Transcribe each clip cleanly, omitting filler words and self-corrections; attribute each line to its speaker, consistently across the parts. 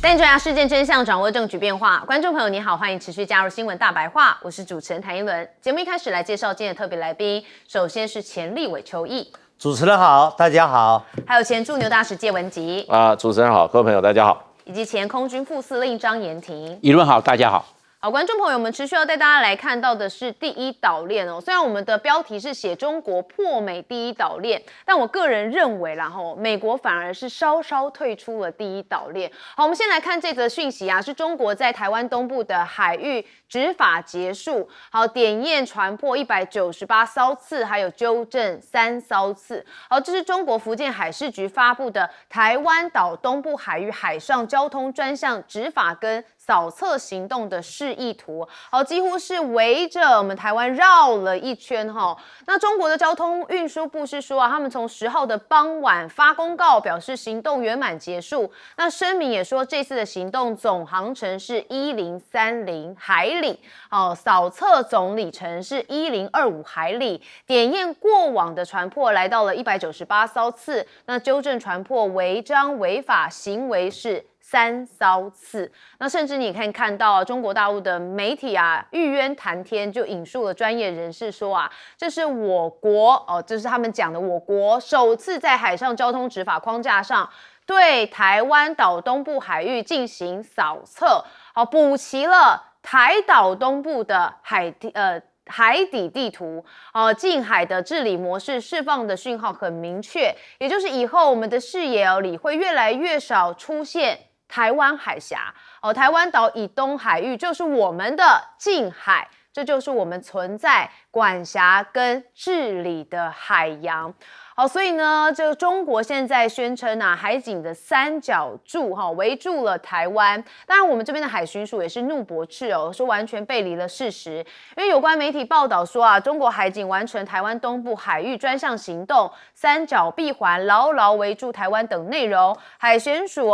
Speaker 1: 带你抓事件真相，掌握政局变化。观众朋友你好，欢迎持续加入新闻大白话，我是主持人谭一伦。节目一开始来介绍今天的特别来宾，首先是前立委邱毅，
Speaker 2: 主持人好，大家好。
Speaker 1: 还有前驻牛大使谢文吉
Speaker 3: 主持人好，各位朋友大家好，
Speaker 1: 以及前空军副司令张延廷。
Speaker 4: 一论好，大家好。
Speaker 1: 好，观众朋友们，持续要带大家来看到的是第一岛链哦。虽然我们的标题是写中国破美第一岛链，但我个人认为啦，美国反而是稍稍退出了第一岛链。好，我们先来看这则讯息啊，是中国在台湾东部的海域执法结束，好，点验船破198艘次，还有纠正3艘次。好，这是中国福建海事局发布的台湾岛东部海域海上交通专项执法跟扫测行动的示意图，好，几乎是围着我们台湾绕了一圈哈。那中国的交通运输部是说啊，他们从10号的傍晚发公告，表示行动圆满结束。那声明也说，这次的行动总航程是1030海里，好，扫测总里程是1025海里，点验过往的船舶来到了198艘次，那纠正船舶违章违法行为是3艘次。那甚至你可以看到中国大陆的媒体啊，玉渊谈天就引述了专业人士说啊，这是我国这是他们讲的，我国首次在海上交通执法框架上对台湾岛东部海域进行扫测，好，补齐了台岛东部的海底地图，近海的治理模式释放的讯号很明确，也就是以后我们的视野里会越来越少出现台湾海峡，台湾岛以东海域就是我们的近海，这就是我们存在、管辖跟治理的海洋。好，所以呢，这个中国现在宣称啊，海警的三角柱围住了台湾。当然，我们这边的海巡署也是怒驳斥说完全背离了事实。因为有关媒体报道说啊，中国海警完成台湾东部海域专项行动，三角闭环牢牢围住台湾等内容。海巡署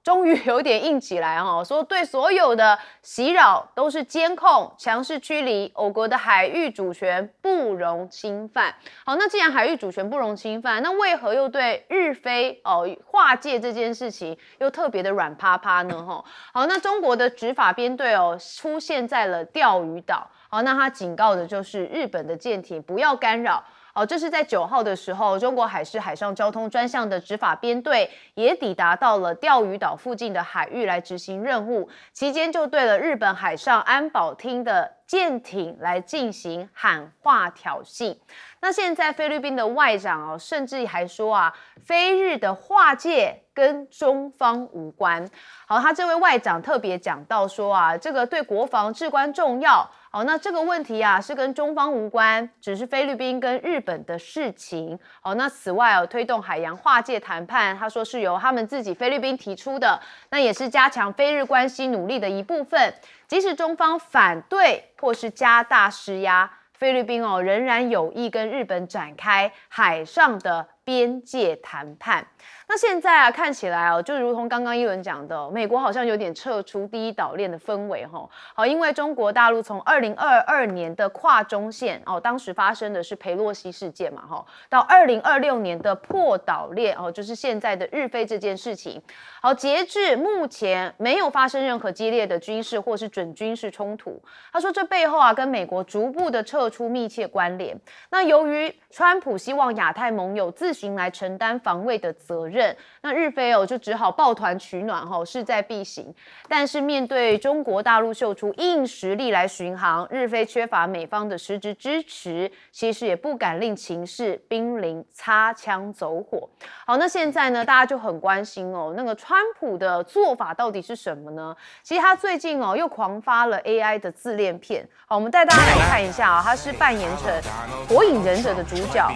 Speaker 1: 终于有点硬起来说对所有的袭扰都是监控、强势驱离，我国的海域主权不容侵犯。好，那既然海域主权不容侵犯，那为何又对日菲划界这件事情又特别的软趴趴呢？好，那中国的执法编队出现在了钓鱼岛，好，那他警告的就是日本的舰艇不要干扰。这是在9号的时候，中国海事海上交通专项的执法编队也抵达到了钓鱼岛附近的海域来执行任务，期间就对了日本海上安保厅的舰艇来进行喊话挑衅。那现在菲律宾的外长甚至还说啊，菲日的划界跟中方无关。好，他这位外长特别讲到说啊，这个对国防至关重要。好，那这个问题啊是跟中方无关，只是菲律宾跟日本的事情。好，那此外推动海洋划界谈判，他说是由他们自己菲律宾提出的，那也是加强菲日关系努力的一部分。即使中方反对或是加大施压，菲律宾仍然有意跟日本展开海上的边界谈判。那现在啊，看起来就如同刚刚一轮讲的，美国好像有点撤出第一岛链的氛围好，因为中国大陆从2022年的跨中线当时发生的是裴洛西事件嘛到2026年的破岛链就是现在的日菲这件事情。好，截至目前没有发生任何激烈的军事或是准军事冲突。他说这背后啊跟美国逐步的撤出密切关联。那由于川普希望亚太盟友自行来承担防卫的责任，那日菲就只好抱团取暖势在必行。但是面对中国大陆秀出硬实力来巡航，日菲缺乏美方的实质支持，其实也不敢令情势濒临擦枪走火。好，那现在呢，大家就很关心那个川普的做法到底是什么呢？其实他最近又狂发了 AI 的自恋片。好，我们带大家来看一下他是扮演成火影忍者的主角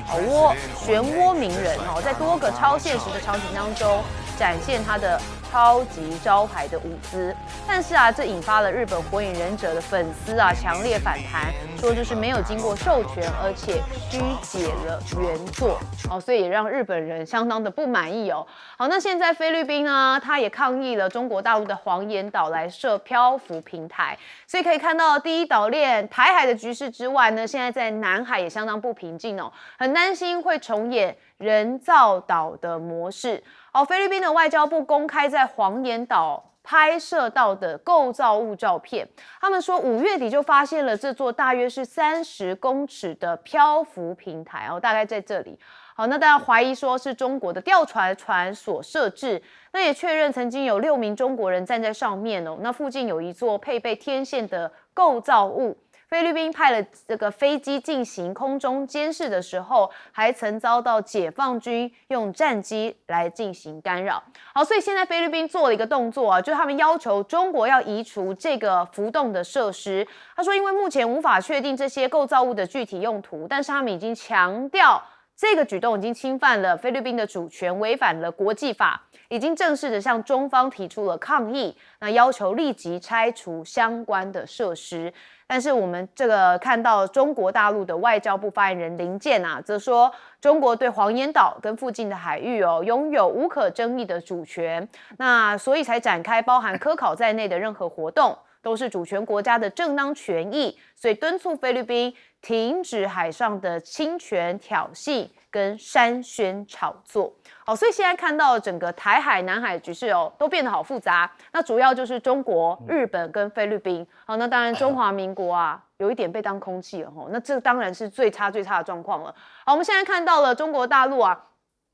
Speaker 1: 漩涡鸣人在多个超现实的场景当中展现他的超级招牌的舞姿。但是啊，这引发了日本火影忍者的粉丝啊强烈反弹，说就是没有经过授权，而且曲解了原作所以也让日本人相当的不满意好，那现在菲律宾呢，他也抗议了中国大陆的黄岩岛来设漂浮平台，所以可以看到第一岛链台海的局势之外呢，现在在南海也相当不平静很担心会重演人造岛的模式。菲律宾的外交部公开在黄岩岛拍摄到的构造物照片。他们说5月底就发现了这座大约是30公尺的漂浮平台哦，大概在这里。好，那当然怀疑说是中国的吊船所设置，那也确认曾经有6名中国人站在上面哦。那附近有一座配备天线的构造物。菲律宾派了这个飞机进行空中监视的时候，还曾遭到解放军用战机来进行干扰。好，所以现在菲律宾做了一个动作啊，就是他们要求中国要移除这个浮动的设施。他说，因为目前无法确定这些构造物的具体用途，但是他们已经强调这个举动已经侵犯了菲律宾的主权，违反了国际法，已经正式的向中方提出了抗议，那要求立即拆除相关的设施。但是我们这个看到中国大陆的外交部发言人林健啊，则说中国对黄岩岛跟附近的海域拥有无可争议的主权，那所以才展开包含科考在内的任何活动，都是主权国家的正当权益，所以敦促菲律宾停止海上的侵权挑衅跟煽宣炒作。好，所以现在看到整个台海、南海的局势都变得好复杂。那主要就是中国、日本跟菲律宾。好，那当然中华民国啊，有一点被当空气了那这当然是最差的状况了。好，我们现在看到了中国大陆啊，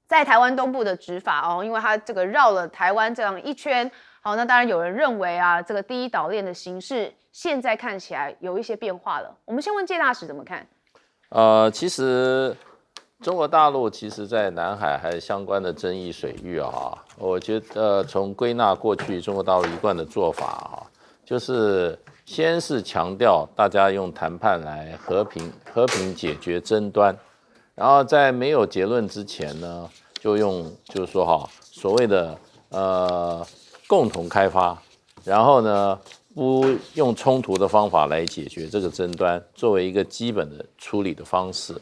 Speaker 1: 在台湾东部的执法因为它这个绕了台湾这样一圈。好，那当然有人认为啊，这个第一岛链的形势现在看起来有一些变化了。我们先问介大使怎么看？
Speaker 3: 其实中国大陆其实在南海还有相关的争议水域啊，我觉得从归纳过去中国大陆一贯的做法啊，就是先是强调大家用谈判来和平解决争端，然后在没有结论之前呢，就是说所谓的共同开发，然后呢不用冲突的方法来解决这个争端，作为一个基本的处理的方式。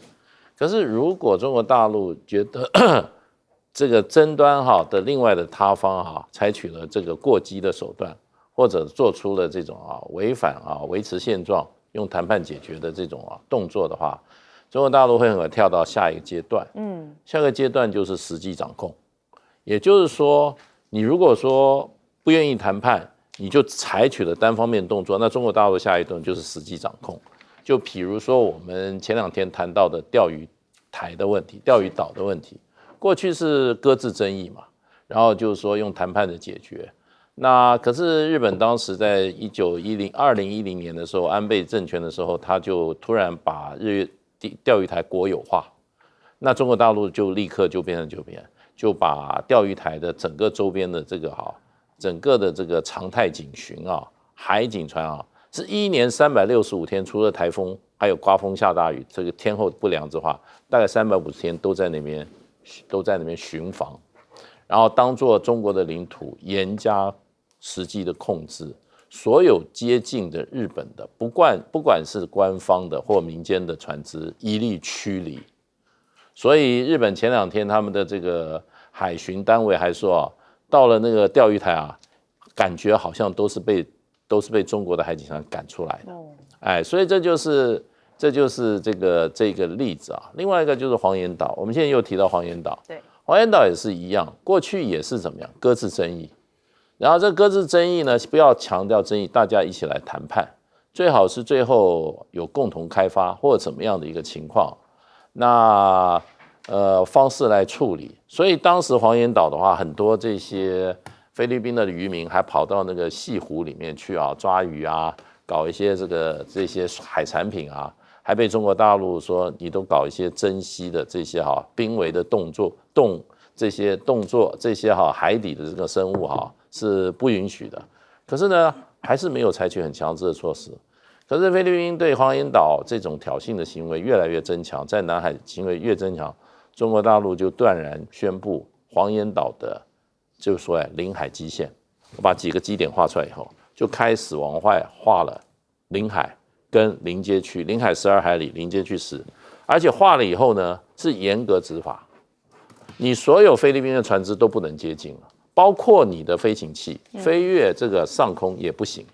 Speaker 3: 可是如果中国大陆觉得这个争端的另外的他方采取了这个过激的手段，或者做出了这种违反维持现状用谈判解决的这种动作的话，中国大陆会很快跳到下一个阶段。下个阶段就是实际掌控，也就是说，你如果说不愿意谈判，你就采取了单方面动作，那中国大陆下一动就是实际掌控。就比如说我们前2天谈到的钓鱼台的问题、钓鱼岛的问题，过去是搁置争议嘛，然后就是说用谈判的解决。那可是日本当时在2010年的时候，安倍政权的时候，他就突然把钓鱼台国有化，那中国大陆就立刻就把钓鱼台的整个周边的这个整个的这个常态警巡海警船是1年365天，除了台风还有刮风下大雨，这个天候不良之话，大概350天都在那边巡防，然后当作中国的领土，严加实际的控制，所有接近的日本的，不管是官方的或民间的船只，一律驱离。所以日本前2天他们的这个海巡单位还说到了那个钓鱼台感觉好像都是被中国的海警船赶出来的。所以这就是这个例子另外一个就是黄岩岛，我们现在又提到黄岩岛，
Speaker 1: 对，
Speaker 3: 黄岩岛也是一样，过去也是怎么样搁置争议，然后这搁置争议呢，不要强调争议，大家一起来谈判，最好是最后有共同开发或者怎么样的一个情况，那方式来处理。所以当时黄岩岛的话，很多这些菲律宾的渔民还跑到那个西湖里面去抓鱼搞一些这些海产品还被中国大陆说你都搞一些珍稀的这些濒危的这些动作这些海底的这个生物是不允许的。可是呢，还是没有采取很强制的措施。可是菲律宾对黄岩岛这种挑衅的行为越来越增强，在南海行为越增强，中国大陆就断然宣布黄岩岛的就是说领海基线，我把几个基点画出来以后，就开始往外画了领海跟临街区，领海12海里，临街区10，而且画了以后呢，是严格执法，你所有菲律宾的船只都不能接近了，包括你的飞行器飞越这个上空也不行，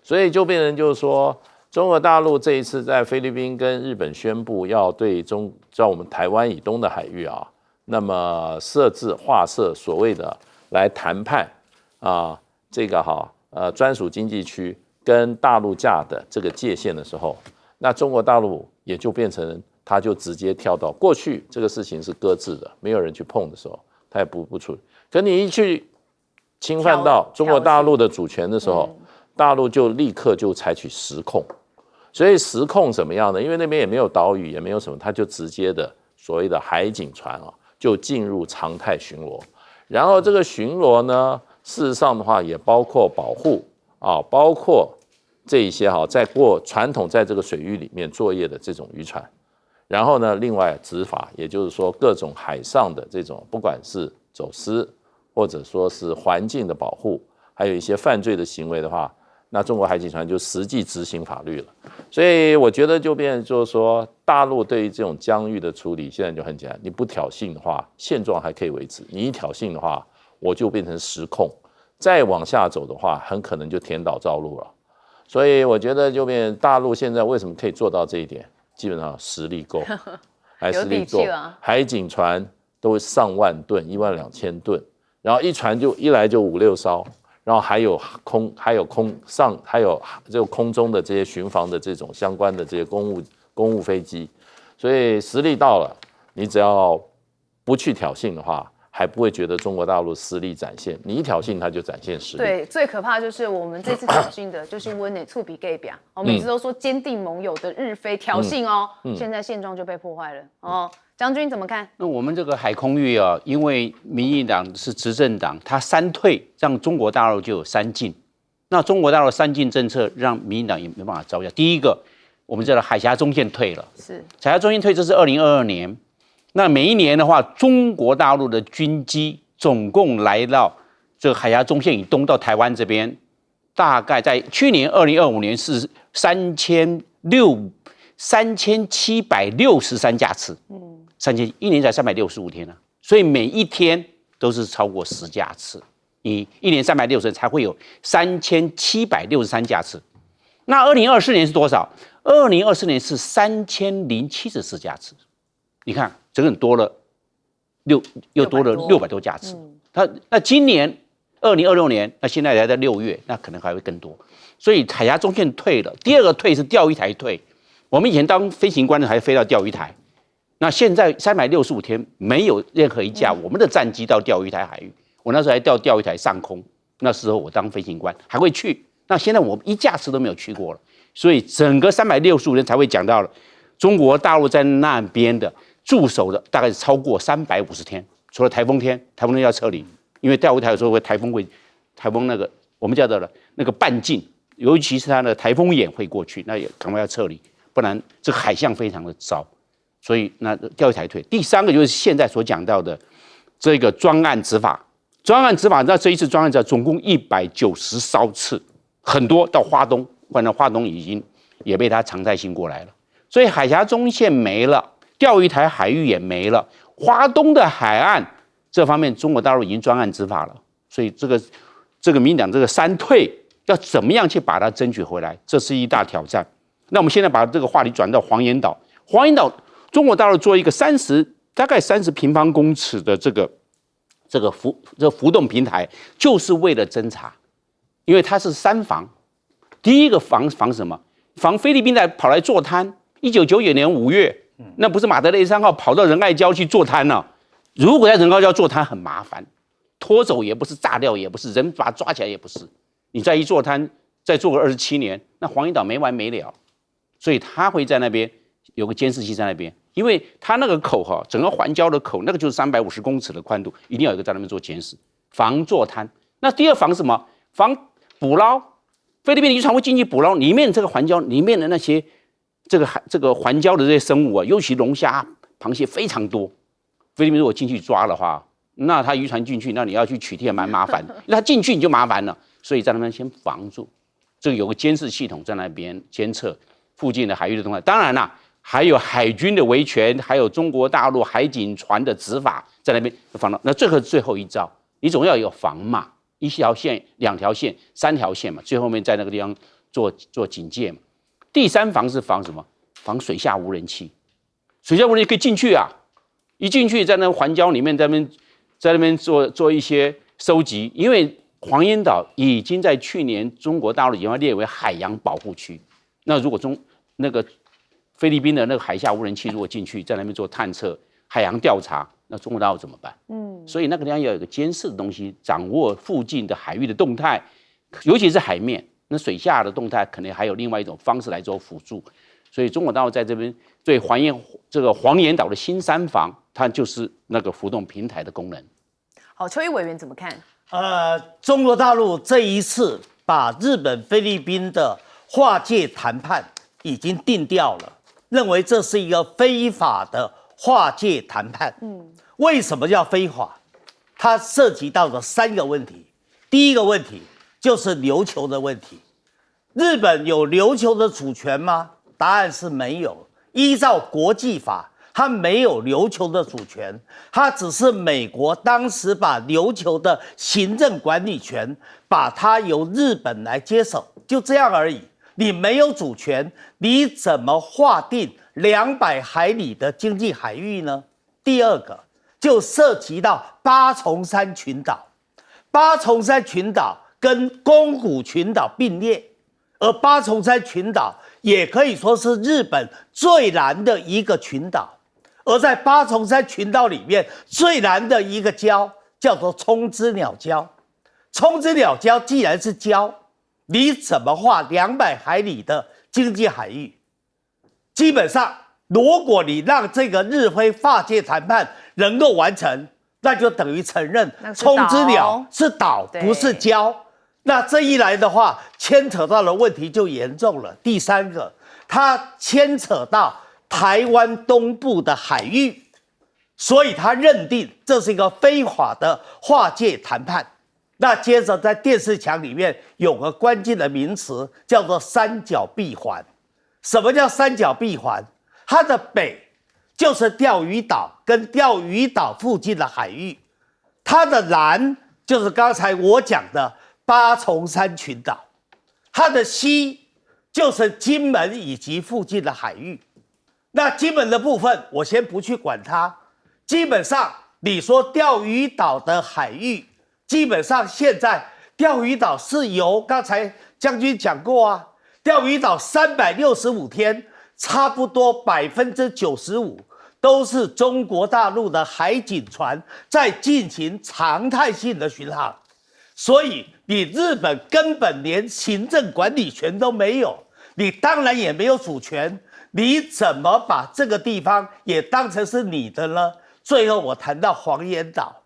Speaker 3: 所以就变成就是说，中国大陆这一次在菲律宾跟日本宣布要对在我们台湾以东的海域那么划设所谓的来谈判这个专属经济区跟大陆架的这个界限的时候，那中国大陆也就变成它就直接跳到过去这个事情是搁置的，没有人去碰的时候，它也不处理。可你一去侵犯到中国大陆的主权的时候，大陆就立刻就采取实控。所以实控怎么样呢？因为那边也没有岛屿，也没有什么，它就直接的所谓的海警船就进入常态巡逻。然后这个巡逻呢，事实上的话也包括保护包括这一些在传统在这个水域里面作业的这种渔船。然后呢，另外执法，也就是说各种海上的这种，不管是走私或者说是环境的保护，还有一些犯罪的行为的话。那中国海警船就实际执行法律了，所以我觉得就变成就是说，大陆对于这种疆域的处理，现在就很简单，你不挑衅的话，现状还可以维持；你一挑衅的话，我就变成实控，再往下走的话，很可能就填岛造陆了。所以我觉得就变成大陆现在为什么可以做到这一点，基本上实力够，还实力够，海警船都上万吨，12000吨，然后一船就一来就5、6艘。然后还有这个空中的这些巡防的这种相关的这些公务飞机，所以实力到了，你只要不去挑衅的话，还不会觉得中国大陆实力展现。你一挑衅，它就展现实力。
Speaker 1: 对，最可怕就是我们这次挑衅的就是温内触比 gay 表，每次都说坚定盟友的日菲挑衅现在现状就被破坏了将军怎么看？
Speaker 4: 那我们这个海空域因为民进党是执政党，它3退，让中国大陆就有3进。那中国大陆3进政策让民进党也没办法招架。第一个，我们知道海峡中线退了，
Speaker 1: 是
Speaker 4: 海峡中线退，这是2022年。那每一年的话，中国大陆的军机总共来到这个海峡中线以东到台湾这边，大概在去年2025年是3763架次。一年才365天所以每一天都是超过10架次，你一年360天才会有3763架次。那2024年是多少？2024年是3074架次。你看，整整多了又多了600多架次。那今年2026年，那现在还在6月，那可能还会更多。所以海峡中线退了。第二个退是钓鱼台退。我们以前当飞行官的还飞到钓鱼台。那现在365天没有任何一架我们的战机到钓鱼台海域，我那时候还钓鱼台上空，那时候我当飞行官还会去。那现在我一架次都没有去过了，所以整个365天才会讲到了中国大陆在那边的驻守的大概是超过350天，除了台风天要撤离，因为钓鱼台有时候台风那个我们叫做那个半径，尤其是它的台风眼会过去，那也赶快要撤离，不然这个海象非常的糟。所以那钓鱼台退。第三个就是现在所讲到的这个专案执法，那这一次专案执法总共190艘次，很多到花东，反正花东已经也被它常态性过来了。所以海峡中线没了，钓鱼台海域也没了，花东的海岸这方面中国大陆已经专案执法了。所以这个民进党这个3退要怎么样去把它争取回来，这是一大挑战。那我们现在把这个话题转到黄岩岛，中国大陆做一个大概30平方公尺的这个浮动平台，就是为了侦查，因为它是3防。第一个防什么？防菲律宾在跑来坐滩。1999年5月，那不是马德雷3号跑到仁爱礁去坐滩了。如果在仁爱礁坐滩很麻烦，拖走也不是，炸掉也不是，人把它抓起来也不是。你再一坐滩，再坐个27年，那黄岩岛没完没了。所以他会在那边有个监视器在那边。因为它那个口整个环礁的口，那个就是350公尺的宽度，一定要有一个在那边做监视，防坐滩。那第二防什么？防捕捞。菲律宾的渔船会进去捕捞里面这个环礁里面的那些这个环礁的这些生物尤其龙虾、螃蟹非常多。菲律宾如果进去抓的话，那他渔船进去，那你要去取缔也蛮麻烦的，因为他进去你就麻烦了。所以在那边先防住，这个有个监视系统在那边监测附近的海域的动态。当然啦。还有海军的维权，还有中国大陆海警船的执法在那边防到。那这个最后一招，你总要有防嘛，1条线、2条线、3条线嘛，最后面在那个地方做警戒嘛。第3防是防什么？防水下无人机。水下无人机可以进去啊，一进去在那环礁里面，在那边做一些收集，因为黄岩岛已经在去年中国大陆已经列为海洋保护区。那如果那个菲律宾的那个海下无人器如果进去，在那边做探测、海洋调查，那中国大陆怎么办？所以那个地方要有一个监视的东西，掌握附近的海域的动态，尤其是海面。那水下的动态可能还有另外一种方式来做辅助。所以中国大陆在这边对黄岩岛的新三房，它就是那个浮动平台的功能。
Speaker 1: 好，邱毅委员怎么看？
Speaker 2: 中国大陆这一次把日本、菲律宾的划界谈判已经定调了，认为这是一个非法的划界谈判。为什么叫非法？它涉及到的3个问题。第一个问题就是琉球的问题。日本有琉球的主权吗？答案是没有。依照国际法，它没有琉球的主权，它只是美国当时把琉球的行政管理权，把它由日本来接手，就这样而已。你没有主权，你怎么划定200海里的经济海域呢？第二个就涉及到八重山群岛，八重山群岛跟宫古群岛并列，而八重山群岛也可以说是日本最南的一个群岛，而在八重山群岛里面最南的一个礁叫做冲之鸟礁。冲之鸟礁既然是礁，你怎么划200海里的经济海域？基本上，如果你让这个日菲划界谈判能够完成，那就等于承认冲之鸟是岛，不是礁。那这一来的话，牵扯到的问题就严重了。第3个，它牵扯到台湾东部的海域，所以他认定这是一个非法的划界谈判。那接着在电视墙里面有个关键的名词，叫做三角闭环。什么叫三角闭环？它的北就是钓鱼岛跟钓鱼岛附近的海域，它的南就是刚才我讲的八重山群岛，它的西就是金门以及附近的海域。那金门的部分我先不去管它，基本上你说钓鱼岛的海域，基本上现在钓鱼岛是由刚才将军讲过啊，钓鱼岛365天，差不多95%都是中国大陆的海警船在进行常态性的巡航，所以你日本根本连行政管理权都没有，你当然也没有主权，你怎么把这个地方也当成是你的呢？最后我谈到黄岩岛。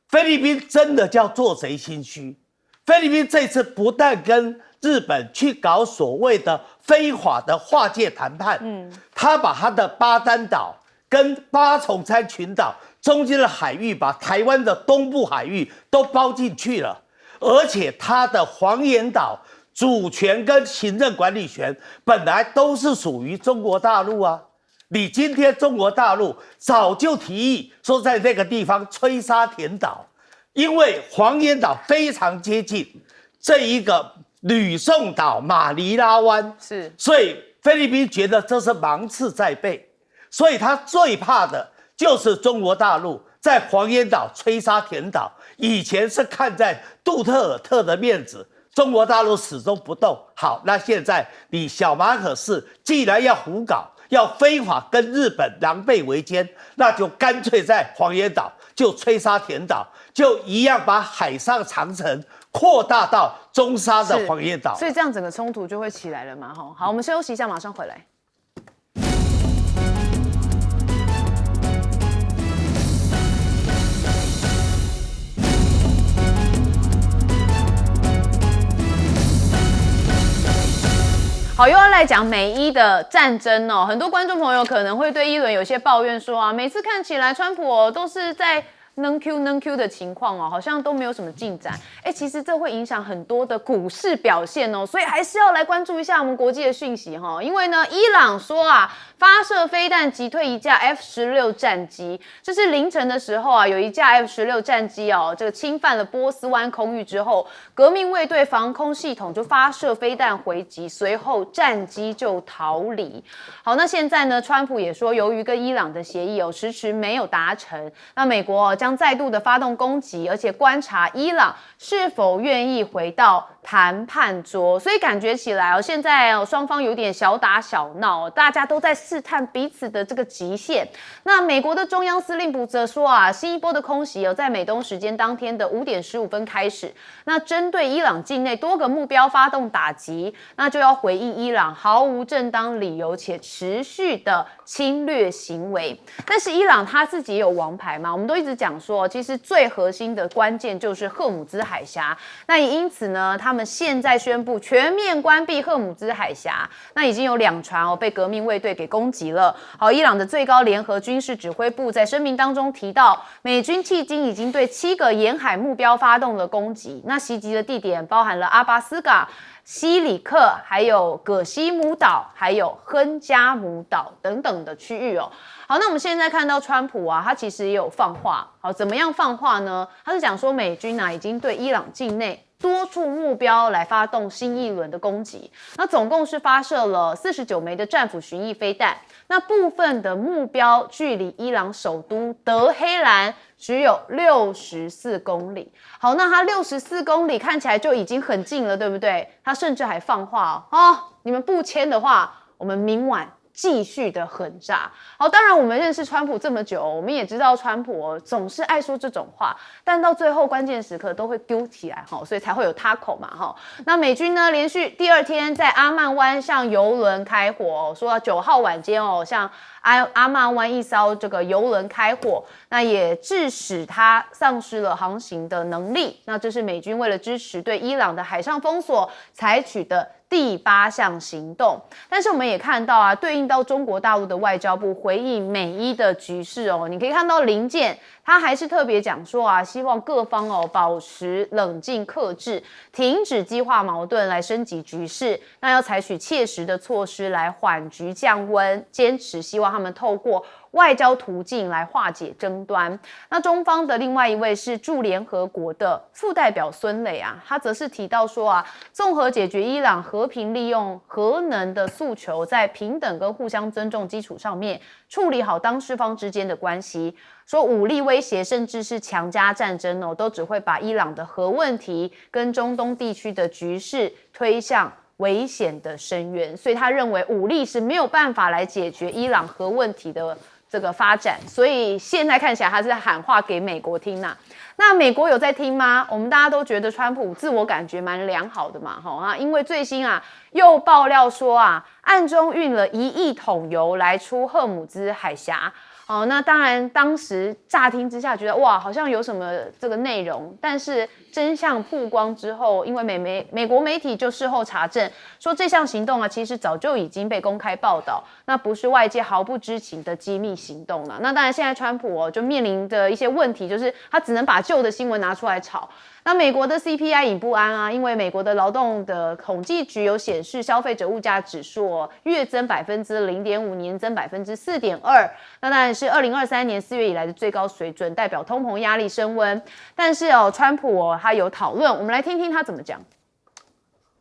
Speaker 2: 菲律宾真的叫做贼心虚，菲律宾这次不但跟日本去搞所谓的非法的划界谈判，他把他的巴丹岛跟八重山群岛中间的海域，把台湾的东部海域都包进去了，而且他的黄岩岛主权跟行政管理权本来都是属于中国大陆啊。你今天中国大陆早就提议说在那个地方吹沙填岛，因为黄岩岛非常接近这一个吕宋岛马尼拉湾，
Speaker 1: 是，
Speaker 2: 所以菲律宾觉得这是芒刺在背，所以他最怕的就是中国大陆在黄岩岛吹沙填岛。以前是看在杜特尔特的面子，中国大陆始终不动。好，那现在你小马可仕既然要胡搞，要非法跟日本狼狈为奸，那就干脆在黄岩岛就吹沙填岛，就一样把海上长城扩大到中沙的黄岩岛。
Speaker 1: 所以这样整个冲突就会起来了嘛。好，我们休息一下，马上回来。好，又要来讲美伊的战争哦。很多观众朋友可能会对一轮有些抱怨说啊，每次看起来川普都是在能 Q 的情况哦，好像都没有什么进展。其实这会影响很多的股市表现哦，所以还是要来关注一下我们国际的讯息哈。因为呢，伊朗说啊，发射飞弹击退一架 F-16战机，这是凌晨的时候啊，有一架 F-16战机哦，这个侵犯了波斯湾空域之后，革命卫队防空系统就发射飞弹回击，随后战机就逃离。好，那现在呢，川普也说，由于跟伊朗的协议迟迟没有达成，那美国将将再度的发动攻击，而且观察伊朗是否愿意回到谈判桌。所以感觉起来现在双方有点小打小闹，大家都在试探彼此的这个极限。那美国的中央司令部则说新一波的空袭在美东时间当天的5点15分开始，那针对伊朗境内多个目标发动打击，那就要回应伊朗毫无正当理由且持续的侵略行为。但是伊朗他自己也有王牌嘛，我们都一直讲说，其实最核心的关键就是荷姆兹海峡。那也因此呢，他们现在宣布全面关闭荷姆兹海峡。那已经有2船被革命卫队给攻击了。好，伊朗的最高联合军事指挥部在声明当中提到，美军迄今已经对7个沿海目标发动了攻击。那袭击的地点包含了阿巴斯港、西里克，还有葛西姆岛，还有亨加姆岛等等的区域好，那我们现在看到川普他其实也有放话。好，怎么样放话呢？他是讲说美军已经对伊朗境内多处目标来发动新一轮的攻击。那总共是发射了49枚的战斧巡弋飞弹。那部分的目标距离伊朗首都德黑兰只有64公里。好，那它64公里看起来就已经很近了，对不对？他甚至还放话你们不签的话，我们明晚继续的狠炸。好，当然我们认识川普这么久，我们也知道川普总是爱说这种话，但到最后关键时刻都会丢起来所以才会有他口嘛那美军呢连续第2天在阿曼湾向油轮开火说到9号晚间向阿曼湾一艘这个油轮开火，那也致使它丧失了航行的能力。那这是美军为了支持对伊朗的海上封锁采取的第8项行动。但是我们也看到对应到中国大陆的外交部回应美伊的局势你可以看到林健他还是特别讲说希望各方保持冷静克制，停止激化矛盾来升级局势，那要采取切实的措施来缓局降温，坚持希望他们透过外交途径来化解争端。那中方的另外一位是驻联合国的副代表孙磊他则是提到说综合解决伊朗和平利用核能的诉求，在平等跟互相尊重基础上面处理好当事方之间的关系，说武力威胁甚至是强加战争都只会把伊朗的核问题跟中东地区的局势推向危险的深渊。所以他认为武力是没有办法来解决伊朗核问题的这个发展，所以现在看起来他是喊话给美国听那美国有在听吗？我们大家都觉得川普自我感觉蛮良好的嘛因为最新又爆料说暗中运了1亿桶油来出荷姆兹海峡。那当然当时乍听之下觉得哇好像有什么这个内容，但是真相曝光之后，因为美国媒体就事后查证说这项行动其实早就已经被公开报道，那不是外界毫不知情的机密行动了。那当然现在川普就面临的一些问题，就是他只能把旧的新闻拿出来炒。那美国的 CPI 引不安因为美国的劳动的统计局有显示消费者物价指数月增0.5%，年增4.2%，那当然是2023年4月以来的最高水准，代表通膨压力升温。但是川普他有讨论，我们来听听他怎么讲。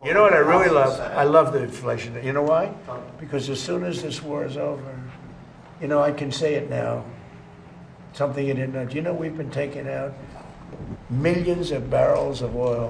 Speaker 5: You know what I really love? I love the inflation. You know why? Because as soon as this war is over, I can say it now. Something you didn't know. Do you know we've been taking out millions of barrels of oil?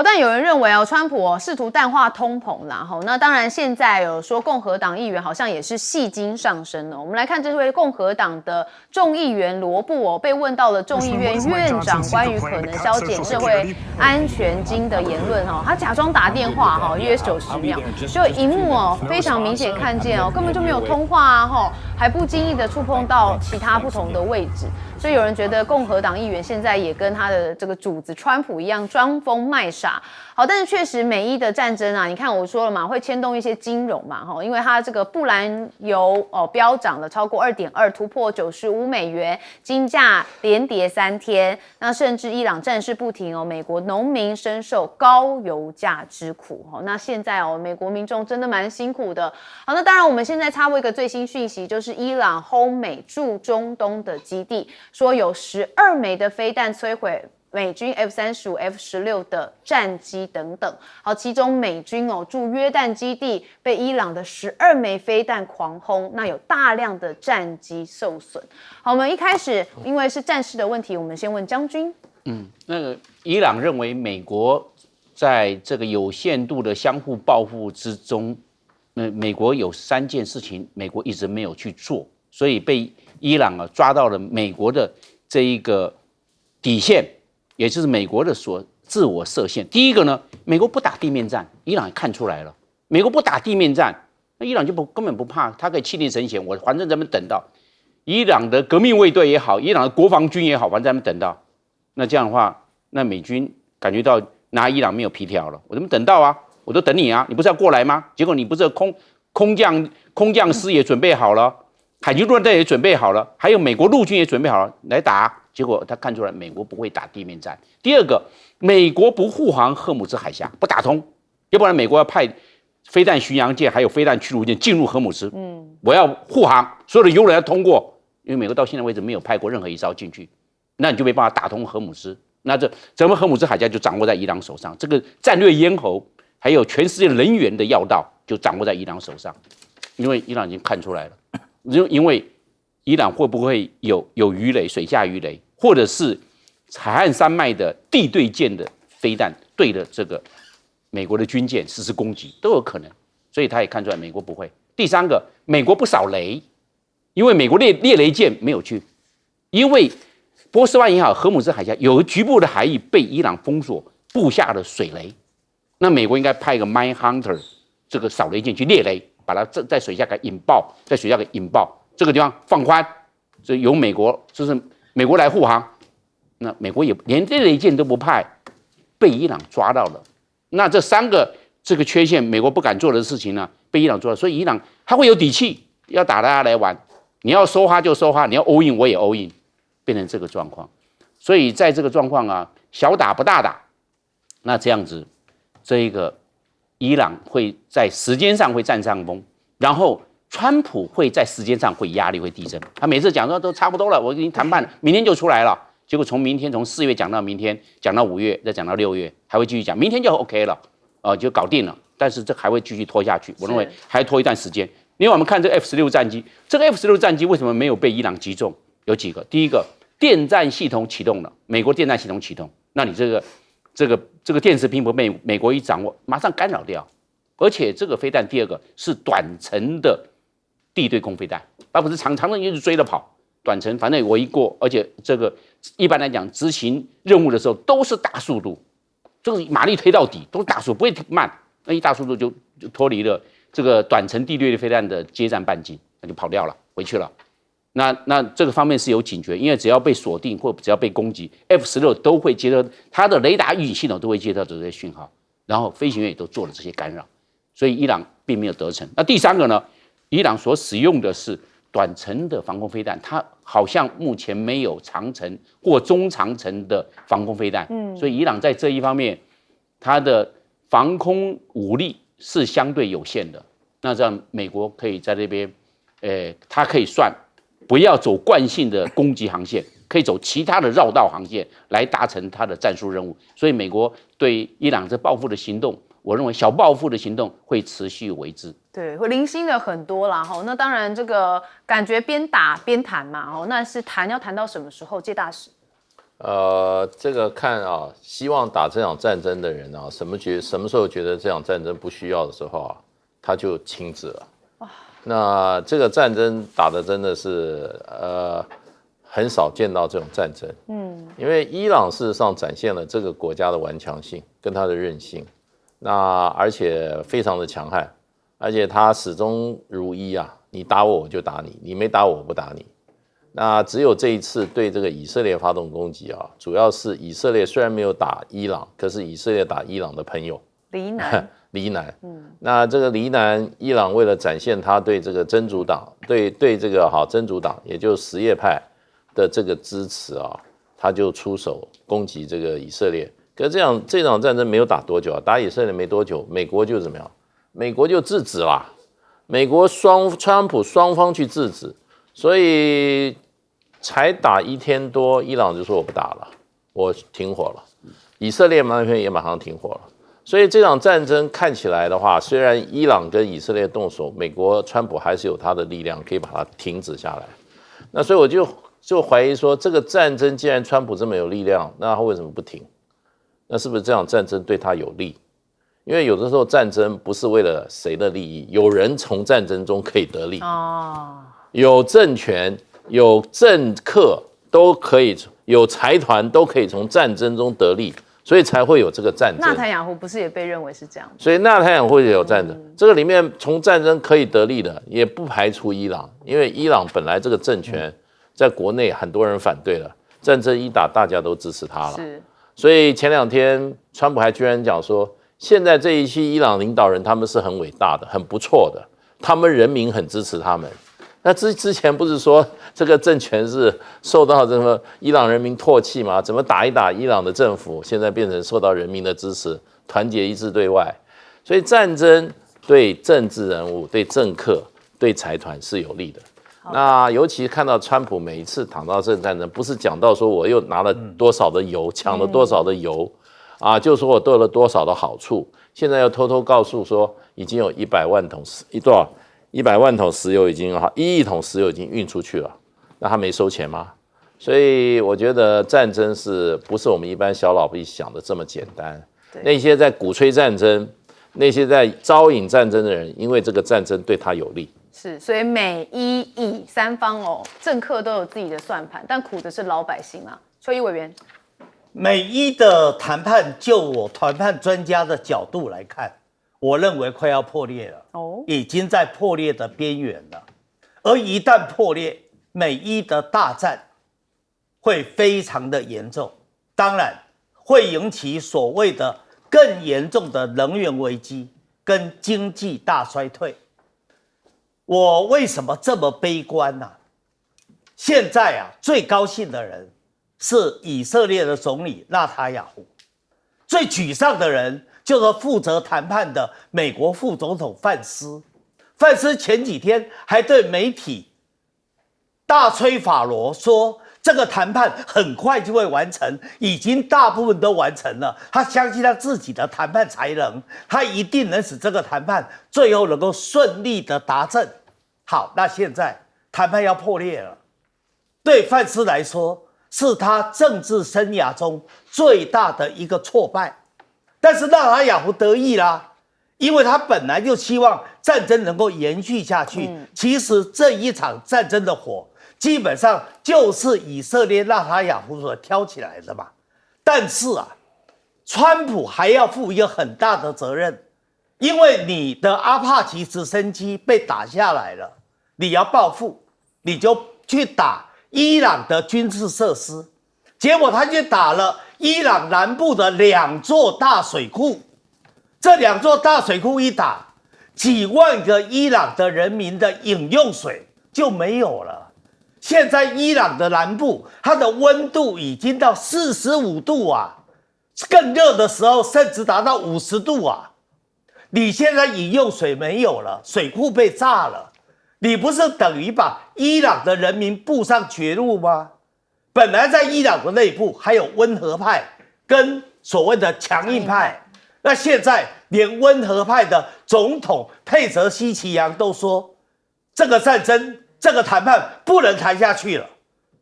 Speaker 1: 但有人认为川普试图淡化通膨啦那当然现在有说共和党议员好像也是戏精上身了。我们来看这位共和党的众议员罗布被问到了众议院院长关于可能削减社会安全金的言论他假装打电话约90秒，就荧幕非常明显看见根本就没有通话还不经意的触碰到其他不同的位置。所以有人觉得共和党议员现在也跟他的这个主子川普一样装疯卖傻。好，但是确实美伊的战争你看我说了嘛，会牵动一些金融嘛因为它这个布兰油飙涨了超过2.2%，突破$95，金价连跌3天。那甚至伊朗战事不停美国农民深受高油价之苦那现在美国民众真的蛮辛苦的。好，那当然我们现在插播一个最新讯息，就是伊朗轰美驻中东的基地，说有12枚的飞弹摧毁美军 F-35、F-16的战机等等。好，其中美军驻约旦基地被伊朗的12枚飞弹狂轰，那有大量的战机受损。好，我们一开始因为是战事的问题，我们先问将军。
Speaker 4: 那个伊朗认为美国在这个有限度的相互报复之中，美国有3件事情，美国一直没有去做，所以被伊朗抓到了美国的这一个底线，也就是美国的自我设限。第一个呢，美国不打地面战，伊朗也看出来了，美国不打地面战，那伊朗就根本不怕，他可以气定神闲，我反正咱们等到伊朗的革命卫队也好，伊朗的国防军也好，反正咱们等到。那这样的话，那美军感觉到拿伊朗没有皮条了，我怎么等到啊？我都等你啊，你不是要过来吗？结果你不是空降师也准备好了，海军陆战队也准备好了，还有美国陆军也准备好了来打。结果他看出来美国不会打地面战。第二个，美国不护航荷姆兹海峡，不打通，要不然美国要派飞弹巡洋舰还有飞弹驱逐舰进入荷姆兹。我要护航，所有的油轮要通过，因为美国到现在为止没有派过任何一艘进去，那你就没办法打通荷姆兹。那这整个荷姆兹海峡就掌握在伊朗手上，这个战略咽喉还有全世界能源的要道就掌握在伊朗手上，因为伊朗已经看出来了，因为伊朗会不会有鱼雷、水下鱼雷，或者是海岸山脉的地对舰的飞弹对着这个美国的军舰实施攻击都有可能，所以他也看出来美国不会。第三个，美国不扫雷，因为美国猎雷舰没有去，因为波斯湾也好，荷姆兹海峡有局部的海域被伊朗封锁，布下了水雷。那美国应该派一个 Mine Hunter 这个扫雷舰去猎雷，把它在水下给引爆，在水下给引爆。这个地方放宽，所以由美国就是美国来护航。那美国也连猎雷舰都不派，被伊朗抓到了。那这3个这个缺陷，美国不敢做的事情呢，被伊朗做到，所以伊朗他会有底气，要打大家来玩。你要收哈就收哈，你要 all in 我也 all in。变成这个状况，所以在这个状况啊，小打不大打，那这样子，这一个伊朗会在时间上会占上风，然后川普会在时间上会压力会递增。他每次讲说都差不多了，我已经谈判了，明天就出来了。结果从4月讲到明天，讲到5月，再讲到6月，还会继续讲，明天就 OK 了，就搞定了。但是这还会继续拖下去，我认为还拖一段时间。另外我们看这个 F-16战机，这个 F-16战机为什么没有被伊朗击中？有几个，第一个，电战系统启动了，美国电战系统启动，那你这个电磁频谱被美国一掌握，马上干扰掉。而且这个飞弹，第二个是短程的地对空飞弹，而不是长的一直追着跑，短程反正我一过，而且这个一般来讲执行任务的时候都是大速度，这个马力推到底都是大速度，不会慢，那一大速度就脱离了这个短程地对飞弹的接战半径，那就跑掉了，回去了。那这个方面是有警觉，因为只要被锁定或只要被攻击 ，F-16都会接到它的雷达预警系统都会接到这些讯号，然后飞行员也都做了这些干扰，所以伊朗并没有得逞。那第三个呢，伊朗所使用的是短程的防空飞弹，它好像目前没有长程或中长程的防空飞弹，所以伊朗在这一方面，它的防空武力是相对有限的。那这样美国可以在这边，它可以算。不要走惯性的攻击航线，可以走其他的绕道航线来达成它的战术任务。所以美国对伊朗这报复的行动，我认为小报复的行动会持续为之。
Speaker 1: 对，会零星的很多啦哈。那当然这个感觉边打边谈嘛哈，那是要谈到什么时候？介大使？
Speaker 3: 这个看啊，希望打这场战争的人啊，什么时候觉得这场战争不需要的时候啊，他就停止了。那这个战争打的真的是很少见到这种战争，因为伊朗事实上展现了这个国家的顽强性跟它的韧性，那而且非常的强悍，而且他始终如一啊，你打我我就打你，你没打我我不打你。那只有这一次对这个以色列发动攻击啊，主要是以色列虽然没有打伊朗，可是以色列打伊朗的朋友黎南，那这个黎南，伊朗为了展现他对这个真主党，对这个真主党，也就是什叶派的这个支持啊，他就出手攻击这个以色列。可是这场战争没有打多久啊，打以色列没多久，美国就怎么样？美国就制止啦，美国川普双方去制止，所以才打1天多，伊朗就说我不打了。我停火了，以色列那边也马上停火了。所以这场战争看起来的话，虽然伊朗跟以色列动手，美国川普还是有他的力量可以把它停止下来。那所以我就怀疑说，这个战争既然川普这么有力量，那他为什么不停？那是不是这场战争对他有利？因为有的时候战争不是为了谁的利益，有人从战争中可以得利，有政权、有政客都可以，有财团都可以从战争中得利，所以才会有这个战争。
Speaker 1: 纳坦雅胡不是也被认为是这样？
Speaker 3: 所以纳坦雅胡也有战争，这个里面从战争可以得利的，也不排除伊朗，因为伊朗本来这个政权在国内很多人反对了，战争一打，大家都支持他了。
Speaker 1: 是，所
Speaker 3: 以前2天川普还居然讲说，现在这一期伊朗领导人他们是很伟大的，很不错的，他们人民很支持他们。那之前不是说这个政权是受到这个伊朗人民唾弃吗？怎么打一打伊朗的政府，现在变成受到人民的支持，团结一致对外。所以战争对政治人物、对政客、对财团是有利的。那尤其看到川普每一次谈到这个战争，不是讲到说我又拿了多少的油，抢了多少的油，就说我得了多少的好处，现在又偷偷告诉说已经有100万桶100万桶石油已经1亿桶石油已经运出去了，那他没收钱吗？所以我觉得战争是不是我们一般小老百姓想的这么简单？那些在鼓吹战争、那些在招引战争的人，因为这个战争对他有利。
Speaker 1: 是，所以美伊以三方政客都有自己的算盘，但苦的是老百姓啊。邱毅委员，
Speaker 2: 美伊的谈判，就我谈判专家的角度来看，我认为快要破裂了，已经在破裂的边缘了。而一旦破裂，美伊的大战会非常的严重，当然会引起所谓的更严重的能源危机跟经济大衰退。我为什么这么悲观呢？现在最高兴的人是以色列的总理纳塔雅胡，最沮丧的人就是负责谈判的美国副总统范斯。范斯前几天还对媒体大吹法罗说，这个谈判很快就会完成，已经大部分都完成了。他相信他自己的谈判才能，他一定能使这个谈判最后能够顺利的达成。好，那现在谈判要破裂了，对范斯来说是他政治生涯中最大的一个挫败。但是纳塔雅胡得意啦，因为他本来就希望战争能够延续下去。其实这一场战争的火，基本上就是以色列纳塔雅胡所挑起来的嘛。但是川普还要负一个很大的责任，因为你的阿帕奇直升机被打下来了，你要报复，你就去打伊朗的军事设施，结果他去打了伊朗南部的2座大水库，这2座大水库一打，几万个伊朗的人民的饮用水就没有了。现在伊朗的南部，它的温度已经到45度更热的时候甚至达到50度你现在饮用水没有了，水库被炸了，你不是等于把伊朗的人民步上绝路吗？本来在伊朗的内部还有温和派跟所谓的强硬派，那现在连温和派的总统佩泽西奇扬都说，这个战争、这个谈判不能谈下去了。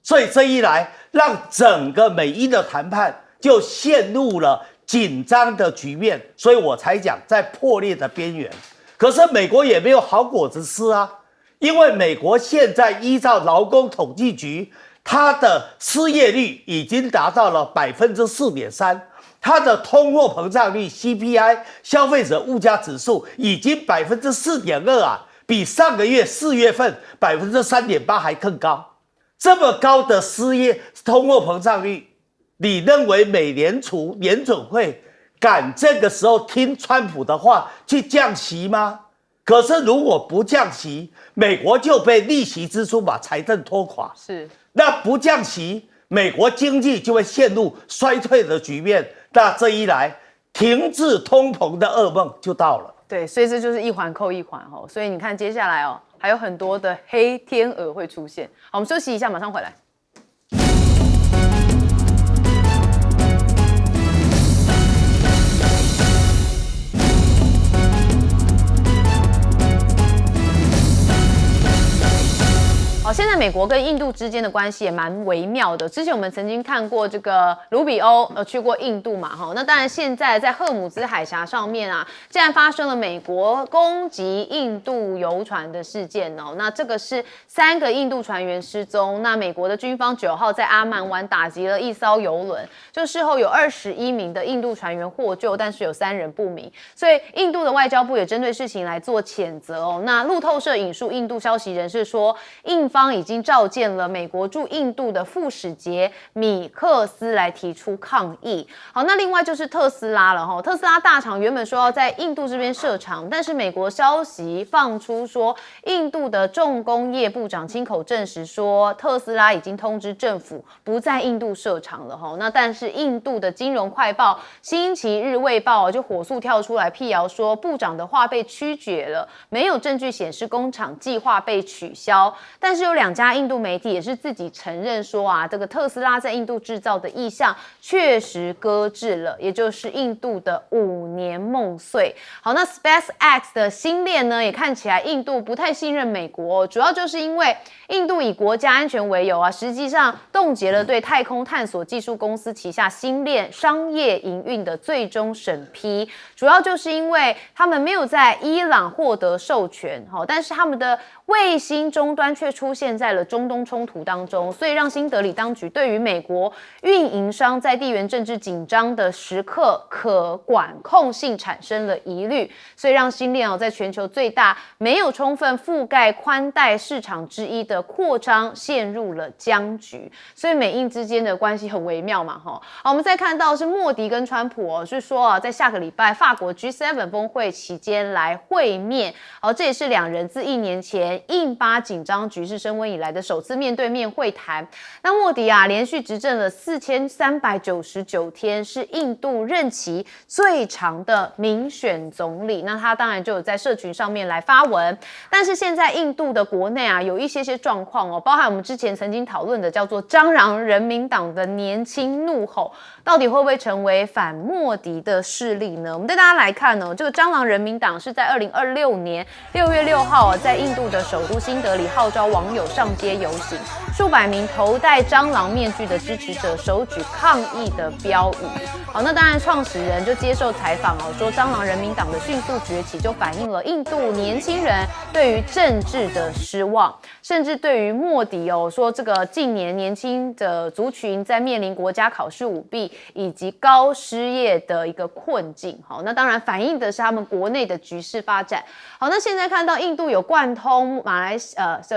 Speaker 2: 所以这一来，让整个美伊的谈判就陷入了紧张的局面，所以我才讲在破裂的边缘。可是美国也没有好果子吃因为美国现在依照劳工统计局，它的失业率已经达到了 4.3%， 它的通货膨胀率 CPI 消费者物价指数已经 4.2%， 比上个月4月份 3.8% 还更高。这么高的失业通货膨胀率，你认为美联储联准会敢这个时候听川普的话去降息吗？可是如果不降息，美国就被利息支出把财政拖垮。
Speaker 1: 是，
Speaker 2: 那不降息，美国经济就会陷入衰退的局面。那这一来，停滞通膨的噩梦就到了。
Speaker 1: 对，所以这就是一环扣一环所以你看接下来还有很多的黑天鹅会出现。好，我们休息一下，马上回来。现在美国跟印度之间的关系也蛮微妙的。之前我们曾经看过这个卢比欧去过印度嘛，那当然现在在赫姆兹海峡上面啊，竟然发生了美国攻击印度游船的事件哦。那这个是3个印度船员失踪。那美国的军方9号在阿曼湾打击了一艘游轮，就事后有21名的印度船员获救，但是有3人不明。所以印度的外交部也针对事情来做谴责哦。那路透社引述印度消息人士说，印方已经召见了美国驻印度的副使节米克斯来提出抗议。好，那另外就是特斯拉了哈。特斯拉大厂原本说要在印度这边设厂，但是美国消息放出说，印度的重工业部长亲口证实说，特斯拉已经通知政府不在印度设厂了哈。那但是印度的金融快报《星期日卫报》就火速跳出来辟谣说，部长的话被曲解了，没有证据显示工厂计划被取消。但是有2家印度媒体也是自己承认说啊，这个特斯拉在印度制造的意向确实搁置了，也就是印度的5年梦碎。好，那 SpaceX 的星链呢，也看起来印度不太信任美国，主要就是因为印度以国家安全为由啊，实际上冻结了对太空探索技术公司旗下星链商业营运的最终审批，主要就是因为他们没有在伊朗获得授权，但是他们的卫星终端却出现在了中东冲突当中，所以让新德里当局对于美国运营商在地缘政治紧张的时刻可管控性产生了疑虑，所以让星链在全球最大没有充分覆盖宽带市场之一的扩张陷入了僵局，所以美印之间的关系很微妙嘛。好，我们再看到是莫迪跟川普是说在下个礼拜法国 G7 峰会期间来会面，这也是2人自1年前印巴紧张局势升温以来的首次面对面会谈。那莫迪连续执政了4399天，是印度任期最长的民选总理。那他当然就有在社群上面来发文，但是现在印度的国内有一些状况包含我们之前曾经讨论的叫做蟑螂人民党的年轻怒吼，到底会不会成为反莫迪的势力呢？我们带大家来看这个蟑螂人民党是在2026年6月6号在印度的首都新德里号召网友上街游行，数百名头戴蟑螂面具的支持者手举抗议的标语。好，那当然创始人就接受采访说，蟑螂人民党的迅速崛起就反映了印度年轻人对于政治的失望，甚至对于莫迪说这个近年年轻的族群在面临国家考试舞弊以及高失业的一个困境。好，那当然反映的是他们国内的局势发展。好，那现在看到印度有贯通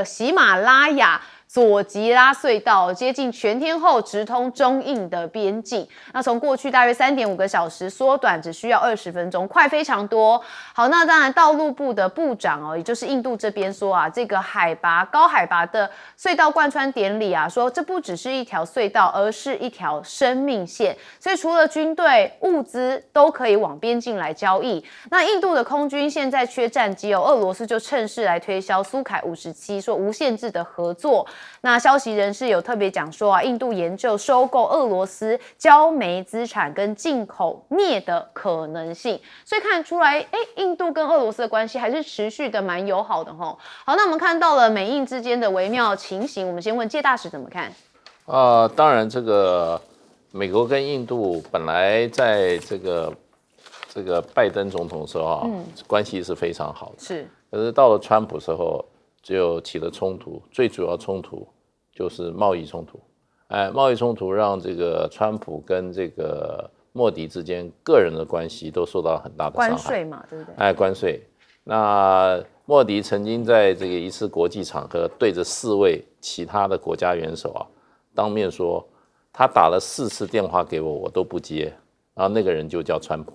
Speaker 1: 喜马拉雅佐吉拉隧道，接近全天候直通中印的边境。那从过去大约3.5个小时缩短只需要20分钟，快非常多。好，那当然道路部的部长也就是印度这边说这个高海拔的隧道贯穿典礼说这不只是一条隧道，而是一条生命线。所以除了军队、物资都可以往边境来交易。那印度的空军现在缺战机俄罗斯就趁势来推销苏凯57，说无限制的合作。那消息人士有特别讲说印度研究收购俄罗斯焦煤资产跟进口镍的可能性，所以看出来印度跟俄罗斯的关系还是持续的蛮友好的齁。好，那我们看到了美印之间的微妙情形，我们先问介大使怎么看？
Speaker 3: 当然这个美国跟印度本来在这个拜登总统的时候关系是非常好的，
Speaker 1: 是，
Speaker 3: 可是到了川普时候就起了冲突，最主要冲突就是贸易冲突。贸易冲突让这个川普跟这个莫迪之间个人的关系都受到很大的伤害。
Speaker 1: 关税嘛，对不对？
Speaker 3: 关税。那莫迪曾经在这个一次国际场合对着4位其他的国家元首当面说，他打了4次电话给我，我都不接。然后那个人就叫川普。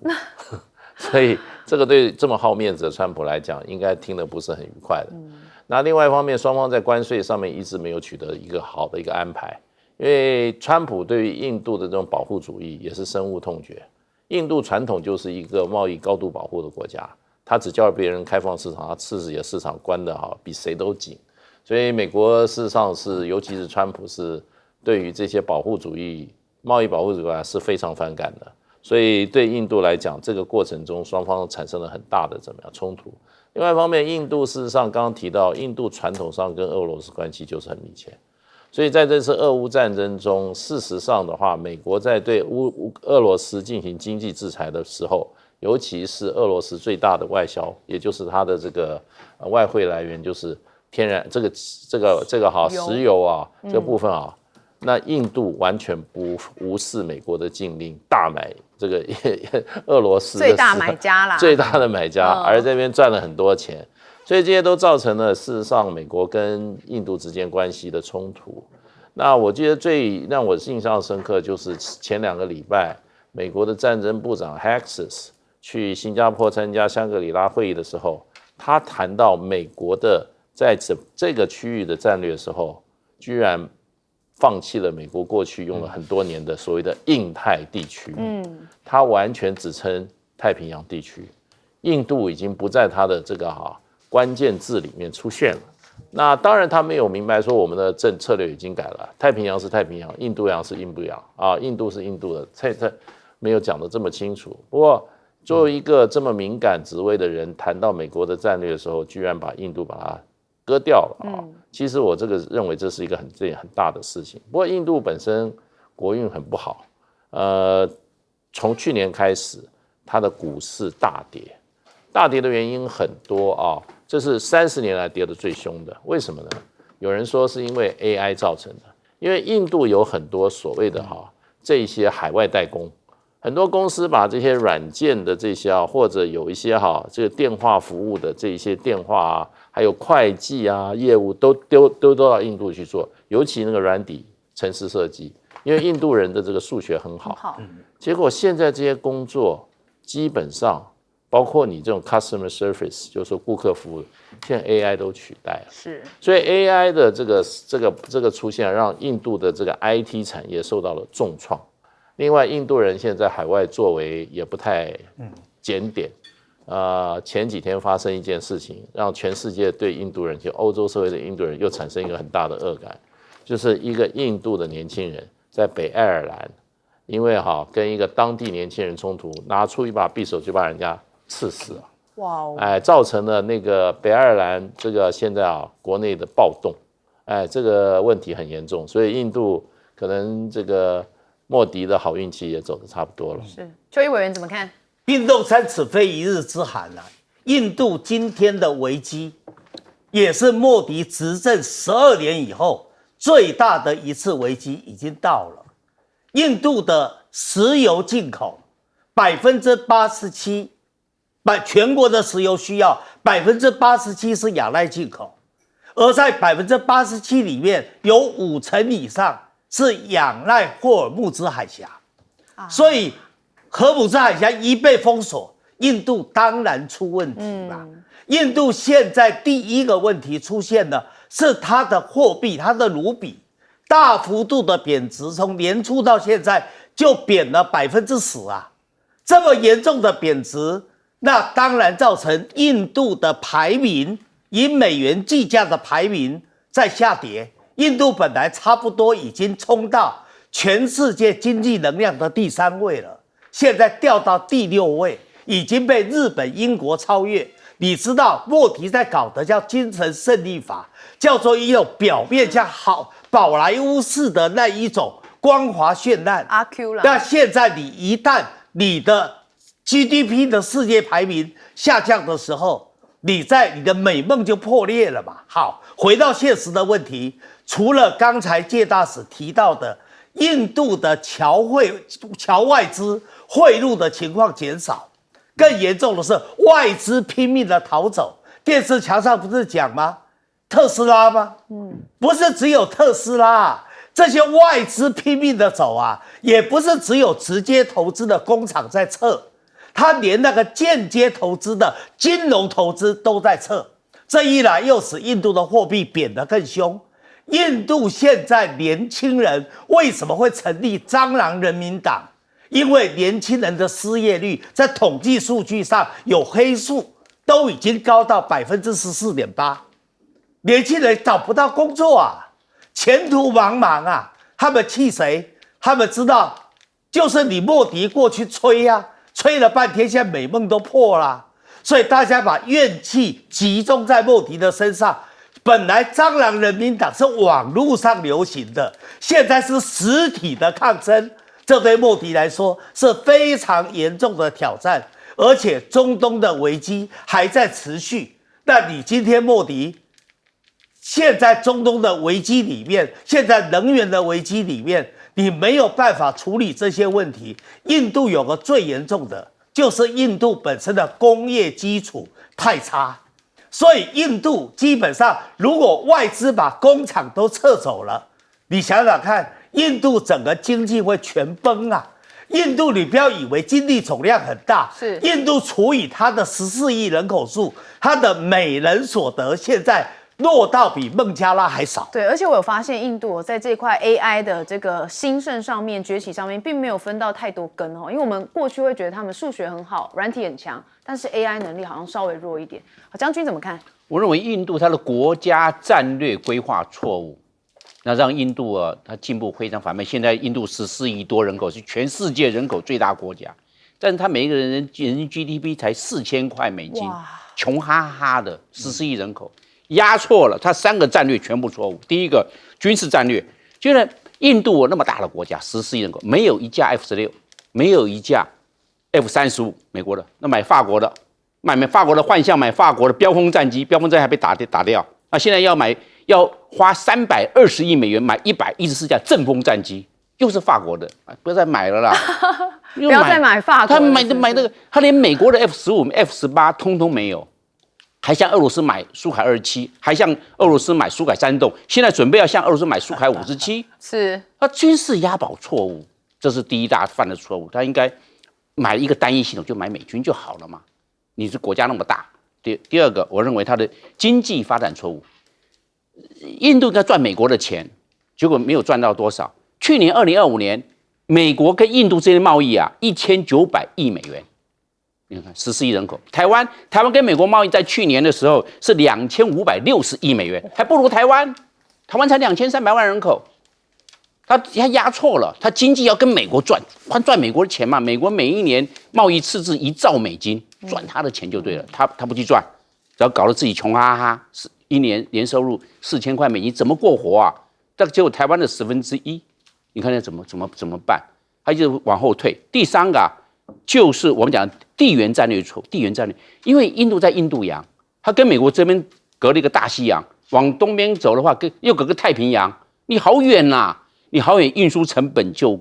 Speaker 3: 所以这个对这么好面子的川普来讲，应该听得不是很愉快的。那另外一方面，双方在关税上面一直没有取得一个好的一个安排，因为川普对于印度的这种保护主义也是深恶痛绝。印度传统就是一个贸易高度保护的国家，他只叫别人开放市场，他自己的市场关得比谁都紧。所以美国事实上是，尤其是川普是对于这些保护主义、贸易保护主义是非常反感的。所以对印度来讲，这个过程中双方产生了很大的冲突。另外一方面，印度事实上刚刚提到，印度传统上跟俄罗斯关系就是很密切，所以在这次俄乌战争中，事实上的话，美国在对俄罗斯进行经济制裁的时候，尤其是俄罗斯最大的外销，也就是它的这个外汇来源就是天然这个石油啊这部分啊，那印度完全不无视美国的禁令，大买这个俄罗斯的
Speaker 1: 最大买家啦，
Speaker 3: 最大的买家，而这边赚了很多钱，所以这些都造成了事实上美国跟印度之间关系的冲突。那我记得最让我印象深刻就是前2个礼拜，美国的战争部长 Hexas 去新加坡参加香格里拉会议的时候，他谈到美国的在这个区域的战略的时候，居然放弃了美国过去用了很多年的所谓的印太地区，他完全只称太平洋地区，印度已经不在他的这个关键字里面出现了。那当然他没有明白说我们的策略已经改了，太平洋是太平洋，印度洋是印度洋啊，印度是印度的，他没有讲得这么清楚。不过作为一个这么敏感职位的人，谈到美国的战略的时候，居然把印度把它割掉了啊！其实我认为这是一个很大的事情。不过印度本身国运很不好，从去年开始，它的股市大跌，大跌的原因很多啊，这是30年来跌得最凶的。为什么呢？有人说是因为 AI 造成的，因为印度有很多所谓的这一些海外代工。很多公司把这些软件的这些或者有一些这个电话服务的这一些电话还有会计业务都丢到印度去做，尤其那个软体程式设计，因为印度人的这个数学很好。结果现在这些工作基本上，包括你这种 customer service， 就是说顾客服务，现在 AI 都取代了。
Speaker 1: 是，
Speaker 3: 所以 AI 的这个出现，让印度的这个 IT 产业受到了重创。另外，印度人现在海外作为也不太检点，前几天发生一件事情，让全世界对印度人，就欧洲社会的印度人又产生一个很大的恶感，就是一个印度的年轻人在北爱尔兰，因为跟一个当地年轻人冲突，拿出一把匕首就把人家刺死了。
Speaker 1: 哇哦！
Speaker 3: 造成了那个北爱尔兰这个现在国内的暴动，这个问题很严重，所以印度可能这个莫迪的好运气也走得差不多了。
Speaker 1: 是，邱毅委员怎么看？
Speaker 2: 冰冻三尺非一日之寒啊！印度今天的危机，也是莫迪执政12年以后最大的一次危机已经到了。印度的石油进口87%，全国的石油需要87%是仰赖进口，而在87%里面有50%以上是仰赖霍尔木兹海峡，所以荷姆兹海峡一被封锁，印度当然出问题嘛。印度现在第一个问题出现的是它的货币，它的卢比大幅度的贬值，从年初到现在就贬了10%啊！这么严重的贬值，那当然造成印度的排名，以美元计价的排名在下跌。印度本来差不多已经冲到全世界经济能量的第3位了，现在掉到第6位，已经被日本、英国超越。你知道莫迪在搞的叫精神胜利法，叫做一种表面像宝莱坞式的那一种光华绚烂。
Speaker 1: 阿 Q 了。
Speaker 2: 那现在你一旦你的 GDP 的世界排名下降的时候，你的美梦就破裂了嘛。好，回到现实的问题，除了刚才介大使提到的印度的侨外资汇入的情况减少，更严重的是外资拼命的逃走。电视墙上不是讲吗？特斯拉吗？不是只有特斯拉，这些外资拼命的走啊，也不是只有直接投资的工厂在撤，他连那个间接投资的金融投资都在撤。这一来又使印度的货币贬得更凶。印度现在年轻人为什么会成立蟑螂人民党？因为年轻人的失业率在统计数据上有黑数，都已经高到14.8%，年轻人找不到工作啊，前途茫茫啊。他们气谁？他们知道就是你莫迪过去吹啊，吹了半天，现在美梦都破了。所以大家把怨气集中在莫迪的身上。本来蟑螂人民党是网络上流行的，现在是实体的抗争，这对莫迪来说是非常严重的挑战，而且中东的危机还在持续。那你今天莫迪，现在中东的危机里面，现在能源的危机里面，你没有办法处理这些问题。印度有个最严重的，就是印度本身的工业基础太差。所以印度基本上，如果外资把工厂都撤走了，你想想看，印度整个经济会全崩啊！印度你不要以为经济总量很大，
Speaker 1: 是
Speaker 2: 印度除以它的14亿人口数，它的每人所得现在落到比孟加拉还少。
Speaker 1: 对，而且我有发现印度在这块 AI 的这个兴盛上面、崛起上面，并没有分到太多根哦。因为我们过去会觉得他们数学很好，软体很强，但是 AI 能力好像稍微弱一点。好，将军怎么看？
Speaker 4: 我认为印度它的国家战略规划错误，那让印度它进步非常缓慢。现在印度14亿多人口，是全世界人口最大国家，但是它每一个人均 GDP 才4000块美金，穷哈哈的14亿人口。压错了，它3个战略全部错误。第一个，军事战略，就是印度那么大的国家，14亿人口，没有一架 F16，没有一架 F35，美国的，那买法国的，买法国的幻象，买法国的标风战机，标风战机还被打掉。那现在要花320亿美元买114架阵风战机，又是法国的，不要再买了啦。
Speaker 1: 不要再买法国的，
Speaker 4: 他买那个，他连美国的 F15、F18通通没有。还向俄罗斯买苏凯27，还向俄罗斯买苏凯3栋，现在准备要向俄罗斯买苏凯57，
Speaker 1: 是
Speaker 4: 军事押宝错误，这是第一大犯的错误。他应该买一个单一系统，就买美军就好了嘛。你是国家那么大。第二个，我认为他的经济发展错误。印度应该赚美国的钱，结果没有赚到多少。去年2025年，美国跟印度之间的贸易1900亿美元。你看，14亿人口，台湾跟美国贸易在去年的时候是2560亿美元，还不如台湾。台湾才2300万人口，他压错了，他经济要跟美国赚美国的钱嘛。美国每一年贸易赤字1兆美金，赚他的钱就对了，他不去赚，然后搞得自己穷哈哈，一年年收入4000块美金，怎么过活啊？但结果台湾的1/10，你看那怎么办？他就往后退。第三个就是我们讲地缘战略错，地缘战略，因为印度在印度洋，它跟美国这边隔了一个大西洋，往东边走的话，又隔个太平洋，你好远呐、你好远，运输成本就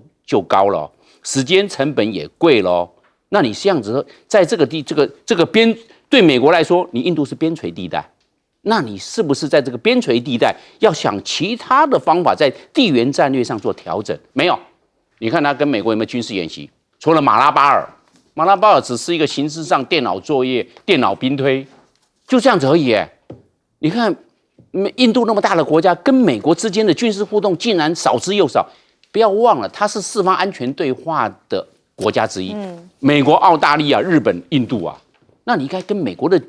Speaker 4: 高了，时间成本也贵了。那你这样子，在这个边对美国来说，你印度是边陲地带，那你是不是在这个边陲地带要想其他的方法，在地缘战略上做调整？没有，你看他跟美国有没有军事演习？除了马拉巴尔只是一个形式上电脑作业、电脑兵推，就这样子而已。你看，印度那么大的国家，跟美国之间的军事互动竟然少之又少。不要忘了，它是四方安全对话的国家之一。美国、澳大利亚、日本、印度啊，那你应该跟美国的